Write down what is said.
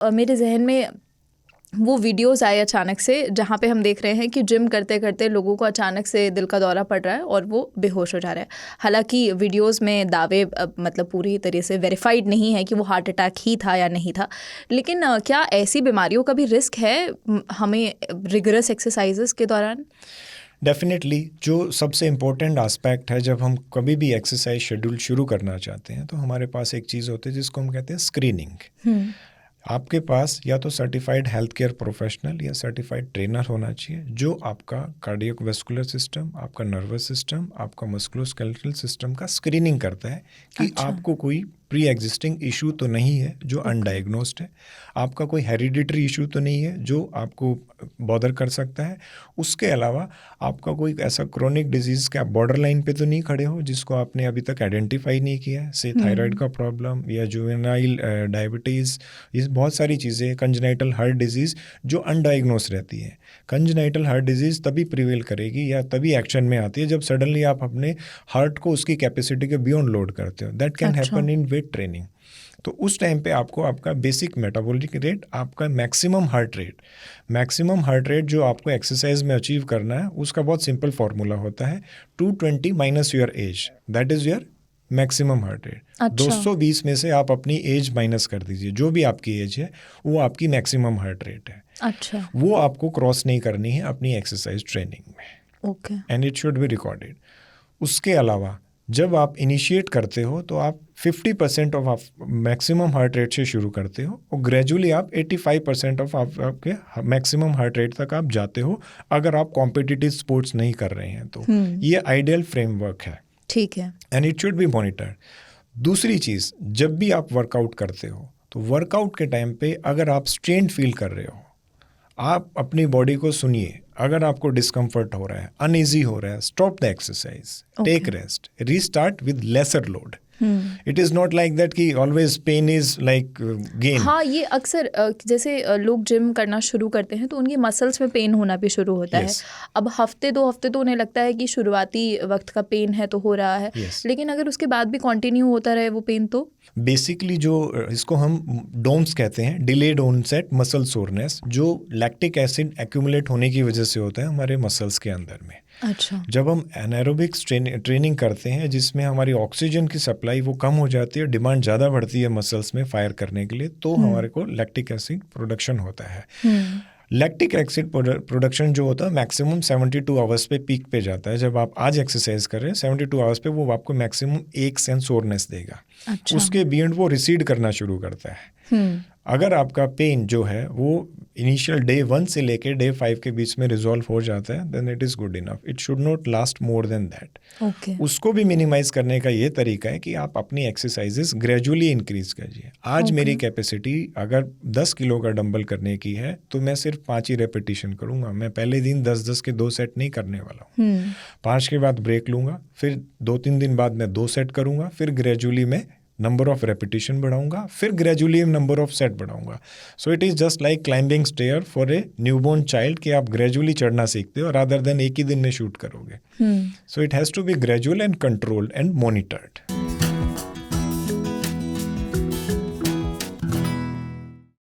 मेरे जहन में वो वीडियोस आए अचानक से, जहाँ पे हम देख रहे हैं कि जिम करते करते लोगों को अचानक से दिल का दौरा पड़ रहा है और वो बेहोश हो जा रहा है। हालांकि वीडियोस में दावे मतलब पूरी तरह से वेरीफाइड नहीं है कि वो हार्ट अटैक ही था या नहीं था, लेकिन क्या ऐसी बीमारियों का भी रिस्क है हमें रिगरस एक्सरसाइजेस के दौरान? डेफिनेटली। जो सबसे इम्पोर्टेंट आस्पेक्ट है जब हम कभी भी एक्सरसाइज शेड्यूल शुरू करना चाहते हैं, तो हमारे पास एक चीज़ होती है जिसको हम कहते हैं स्क्रीनिंग। आपके पास या तो सर्टिफाइड हेल्थ केयर प्रोफेशनल या सर्टिफाइड ट्रेनर होना चाहिए जो आपका कार्डियोवैस्कुलर सिस्टम, आपका नर्वस सिस्टम, आपका मस्कुलोस्केलेटल सिस्टम का स्क्रीनिंग करता है कि आपको कोई प्री एग्जिस्टिंग इशू तो नहीं है जो अनडायग्नोस्ड है, आपका कोई हेरिडिटरी इशू तो नहीं है जो आपको बॉदर कर सकता है, उसके अलावा आपका कोई ऐसा क्रोनिक डिजीज़ के आप बॉर्डर लाइन पे तो नहीं खड़े हो जिसको आपने अभी तक आइडेंटिफाई नहीं किया है, से थायराइड का प्रॉब्लम या जुवेनाइल डायबिटीज़, ये बहुत सारी चीज़ें, कंजेनाइटल हार्ट डिजीज़ जो अनडायग्नोस रहती है। कंजेनाइटल हार्ट डिजीज़ तभी प्रिवेल करेगी या तभी एक्शन में आती है जब सडनली आप अपने हार्ट को उसकी कैपेसिटी के बियॉन्ड लोड करते हो। That can happen in weight training. तो उस टाइम पे आपको आपका बेसिक मेटाबॉलिक रेट, आपका मैक्सिमम हार्ट रेट जो आपको एक्सरसाइज में अचीव करना है, उसका बहुत सिंपल फॉर्मूला होता है 220 minus your age, that is your maximum heart rate. 220 में से आप अपनी एज माइनस कर दीजिए, जो भी आपकी एज है वो आपकी मैक्सिमम हार्ट रेट है। अच्छा, वो आपको क्रॉस नहीं करनी है अपनी एक्सरसाइज ट्रेनिंग में। Okay. And it should be recorded. उसके अलावा जब आप इनिशिएट करते हो तो आप 50% ऑफ आप मैक्सिमम हार्ट रेट से शुरू करते हो और ग्रेजुअली आप 85% ऑफ आपके मैक्सिमम हार्ट रेट तक आप जाते हो, अगर आप कॉम्पिटिटिव स्पोर्ट्स नहीं कर रहे हैं तो। ये आइडियल फ्रेमवर्क है, ठीक है। And it should be monitored. दूसरी चीज़, जब भी आप वर्कआउट करते हो तो वर्कआउट के टाइम पे अगर आप स्ट्रेन्ड फील कर रहे हो, आप अपनी बॉडी को सुनिए। अगर आपको डिस्कम्फर्ट हो रहा है, अनईजी हो रहा है, stop the exercise, take rest, restart with lesser load. It is not like that कि always pain is like gain. हाँ, ये अक्सर जैसे लोग जिम करना शुरू करते हैं तो उनकी मसल्स में पेन होना भी शुरू होता है। अब हफ्ते 2 हफ्ते तो उन्हें लगता है कि शुरुआती वक्त का पेन है तो हो रहा है, लेकिन अगर उसके बाद भी कंटिन्यू होता रहे वो पेन, तो बेसिकली जो इसको हम डोम्स कहते हैं, डिलेड ऑनसेट मसल सोरनेस, जो लैक्टिक एसिड एक्यूमुलेट होने की वजह से होता है हमारे मसल्स के अंदर में। अच्छा। जब हम एनारोबिक्स ट्रेनिंग करते हैं जिसमें हमारी ऑक्सीजन की सप्लाई वो कम हो जाती है, डिमांड ज़्यादा बढ़ती है मसल्स में फायर करने के लिए, तो हमारे को लैक्टिक एसिड प्रोडक्शन होता है। लैक्टिक एसिड प्रोडक्शन जो होता है मैक्सिमम 72 आवर्स पे पीक पे जाता है। जब आप आज एक्सरसाइज कर रहे हैं 72 आवर्स पे वो आपको मैक्सिमम एक सेंस सोरनेस देगा। अच्छा। उसके बियॉन्ड वो रिसीड करना शुरू करता है। अगर आपका पेन जो है वो इनिशियल डे 1 से लेके डे 5 के बीच में रिजॉल्व हो जाता है, then it is good enough. It should not last more than that. Okay. उसको भी मिनिमाइज करने का ये तरीका है कि आप अपनी एक्सरसाइजेस ग्रेजुअली इंक्रीज कीजिए। आज मेरी कैपेसिटी अगर 10 किलो का डंबल करने की है तो मैं सिर्फ 5 ही रेपिटेशन करूंगा। मैं पहले दिन 10-10 के 2 सेट नहीं करने वाला हूँ। 5 के बाद ब्रेक लूंगा, फिर 2-3 दिन बाद मैं 2 सेट करूंगा, फिर ग्रेजुअली मैं नंबर ऑफ रेपिटेशन बढ़ाऊंगा, फिर ग्रेजुअली नंबर ऑफ सेट बढ़ाऊंगा। So it is just like climbing stair for a newborn child, कि आप ग्रेजुअली चढ़ना सीखते हो रादर देन एक ही दिन में शूट करोगे। So it has to be gradual and controlled and monitored.